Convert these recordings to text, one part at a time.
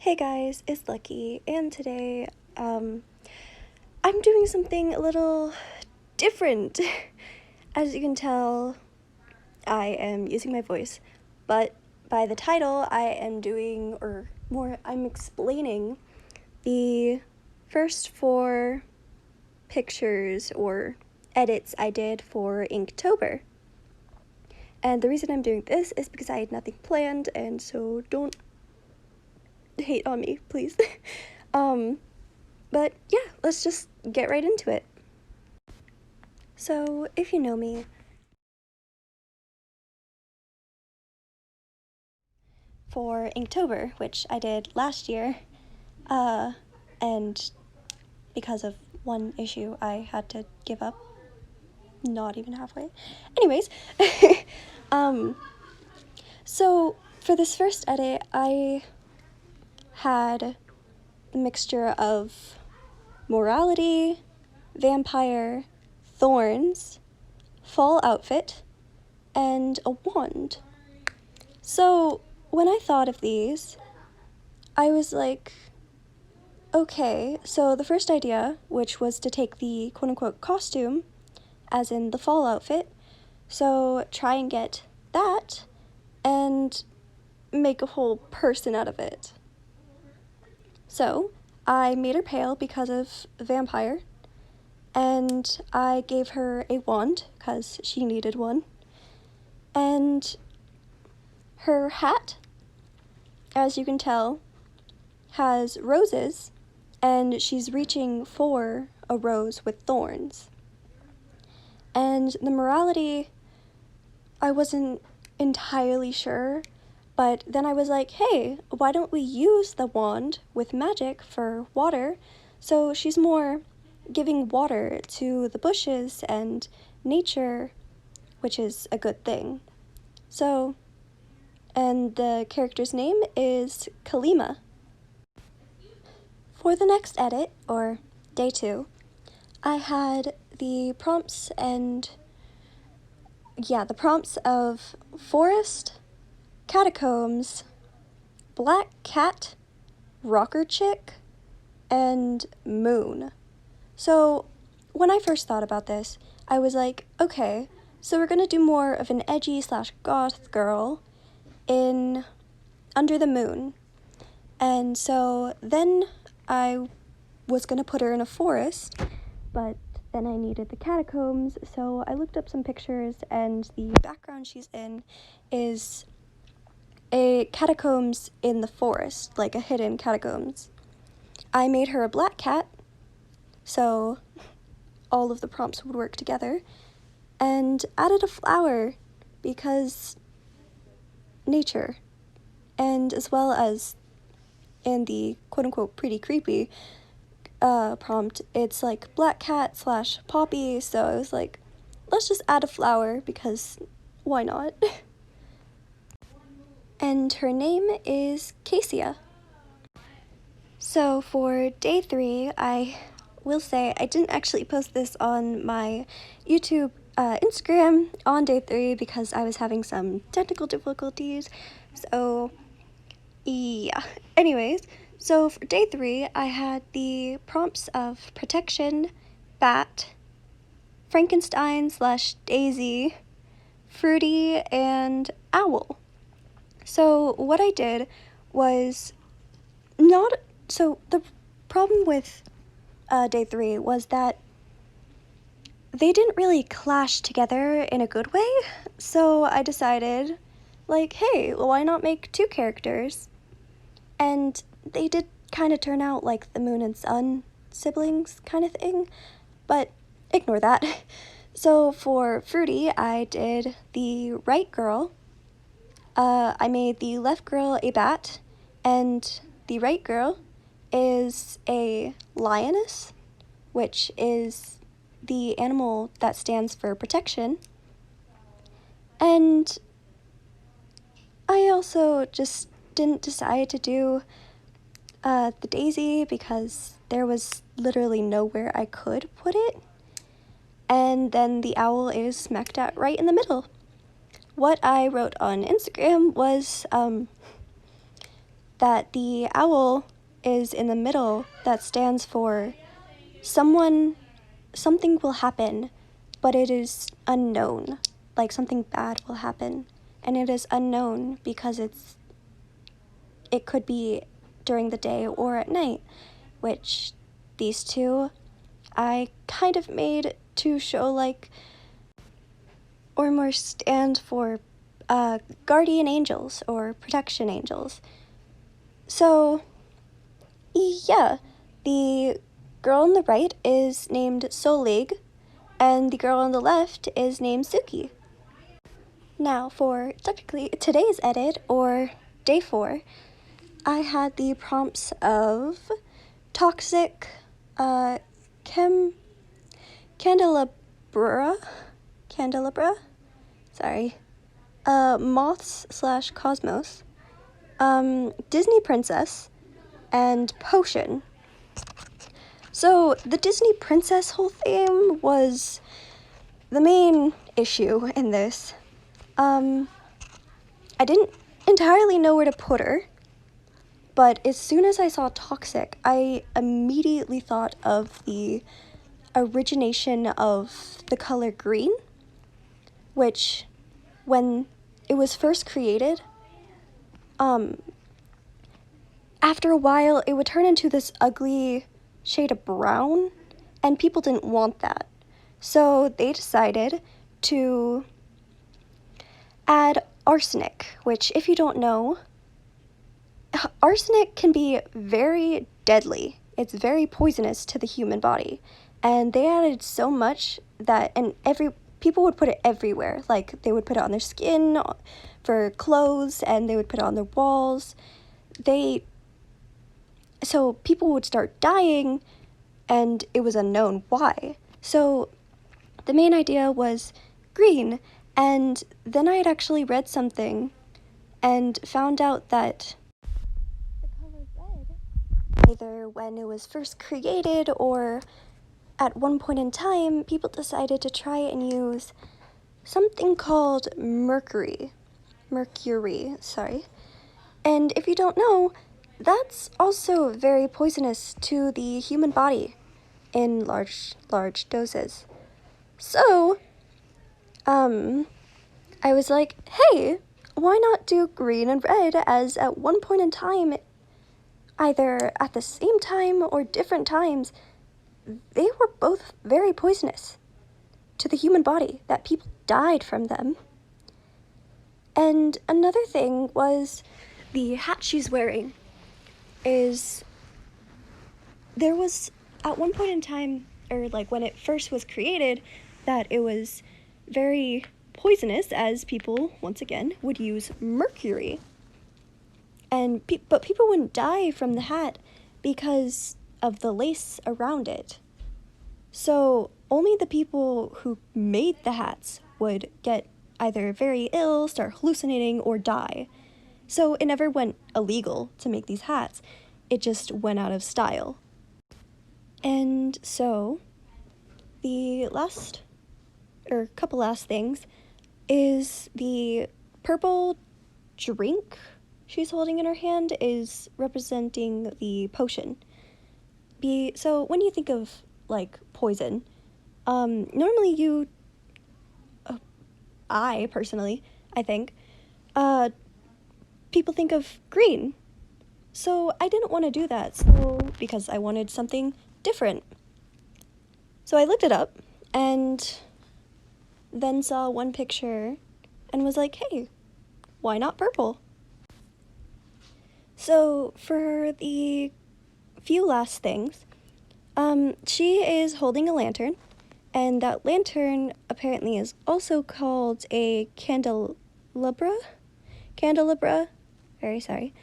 Hey guys, it's Lucky, and today, I'm doing something a little different. As you can tell, I am using my voice, but by the title, I am doing, or more, I'm explaining the first 4 pictures or edits I did for Inktober. And the reason I'm doing this is because I had nothing planned, and so don't hate on me, please. But yeah, let's just get right into it. So, if you know me, for Inktober, which I did last year, and because of one issue, I had to give up, not even halfway. Anyways, so for this first edit, I had a mixture of morality, vampire, thorns, fall outfit, and a wand. So when I thought of these, I was like, okay, so the first idea, which was to take the quote-unquote costume, as in the fall outfit, so try and get that and make a whole person out of it. So I made her pale because of vampire, and I gave her a wand because she needed one, and her hat, as you can tell, has roses, and she's reaching for a rose with thorns. And the morality, I wasn't entirely sure, but then I was like, hey, why don't we use the wand with magic for water? So she's more giving water to the bushes and nature, which is a good thing. So, and the character's name is Kalima. For the next edit, or day 2, I had the prompts of forest, catacombs, black cat, rocker chick, and moon. So when I first thought about this, I was like, okay, so we're gonna do more of an edgy / goth girl in Under the Moon. And so then I was gonna put her in a forest, but then I needed the catacombs, so I looked up some pictures, and the background she's in is a catacombs in the forest, like a hidden catacombs. I made her a black cat, so all of the prompts would work together, and added a flower because nature, and as well as in the quote-unquote pretty creepy prompt, it's like black cat / poppy, so I was like, let's just add a flower because why not? And her name is Cassia. So for day 3, I will say I didn't actually post this on my YouTube Instagram on day 3 because I was having some technical difficulties, so yeah. Anyways, so for day 3, I had the prompts of protection, bat, Frankenstein / Daisy, fruity, and owl. So what I did was the problem with day 3 was that they didn't really clash together in a good way, so I decided, like, hey, well, why not make 2 characters? And they did kind of turn out like the moon and sun siblings kind of thing, but ignore that. So for Fruity, I did the right girl. I made the left girl a bat, and the right girl is a lioness, which is the animal that stands for protection. And I also just didn't decide to do the daisy because there was literally nowhere I could put it. And then the owl is smacked out right in the middle. What I wrote on Instagram was, that the owl is in the middle, that stands for something will happen, but it is unknown. Like something bad will happen, and it is unknown because it could be during the day or at night, which these two I kind of made to show like, or more stand for guardian angels or protection angels. So yeah, the girl on the right is named Solig, and the girl on the left is named Suki. Now for technically today's edit, or day 4, I had the prompts of toxic, candelabra, sorry, moths/cosmos, Disney princess, and potion. So the Disney princess whole theme was the main issue in this. I didn't entirely know where to put her, but as soon as I saw toxic, I immediately thought of the origination of the color green, which when it was first created, after a while it would turn into this ugly shade of brown, and people didn't want that. So they decided to add arsenic, which, if you don't know, arsenic can be very deadly. It's very poisonous to the human body. And they added so much that, and people would put it everywhere. Like, they would put it on their skin, for clothes, and they would put it on their walls. So people would start dying, and it was unknown why. So the main idea was green, and then I had actually read something and found out that the color red, either when it was first created or at one point in time, people decided to try and use something called mercury, sorry. And if you don't know, that's also very poisonous to the human body in large doses. So, I was like, hey, why not do green and red, as at one point in time, either at the same time or different times, they were both very poisonous to the human body, that people died from them. And another thing was the hat she's wearing is, there was at one point in time, or like when it first was created, that it was very poisonous, as people, once again, would use mercury. But people wouldn't die from the hat because of the lace around it. So only the people who made the hats would get either very ill, start hallucinating, or die. So it never went illegal to make these hats. It just went out of style. And so the couple last things is the purple drink she's holding in her hand is representing the potion. So when you think of like poison, normally I personally, I think, people think of green. So I didn't want to do that, because I wanted something different. So I looked it up and then saw one picture and was like, hey, why not purple? So for the few last things, she is holding a lantern, and that lantern apparently is also called a candelabra, very sorry.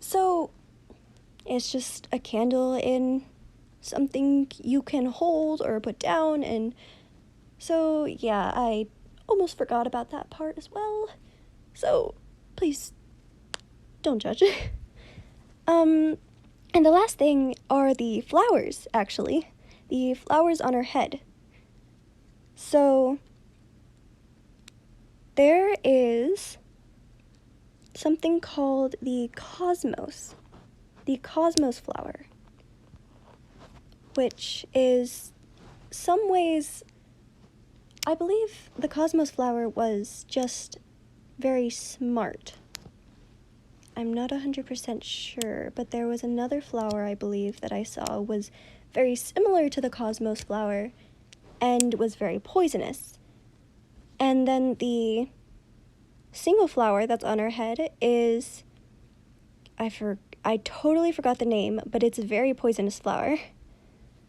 So it's just a candle in something you can hold or put down, and so yeah, I almost forgot about that part as well. So please don't judge. And the last thing are the flowers, actually. The flowers on her head. So there is something called the cosmos flower, which is some ways, I believe the cosmos flower was just very smart. I'm not 100% sure, but there was another flower I believe that I saw was very similar to the cosmos flower and was very poisonous. And then the single flower that's on her head is, I totally forgot the name, but it's a very poisonous flower.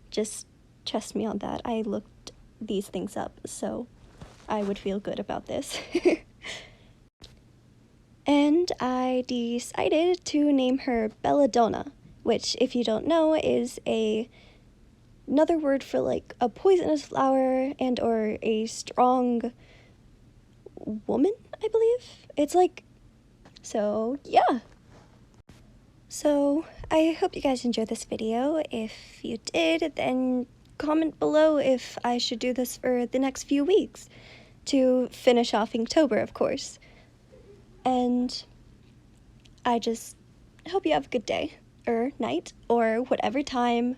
Just trust me on that. I looked these things up, so I would feel good about this. And I decided to name her Belladonna, which, if you don't know, is another word for like a poisonous flower and or a strong woman, I believe. It's like, so yeah. So I hope you guys enjoyed this video. If you did, then comment below if I should do this for the next few weeks to finish off Inktober, of course. And I just hope you have a good day, or night, or whatever time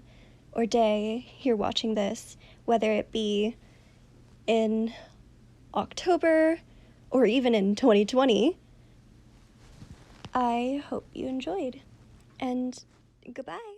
or day you're watching this, whether it be in October or even in 2020. I hope you enjoyed, and goodbye.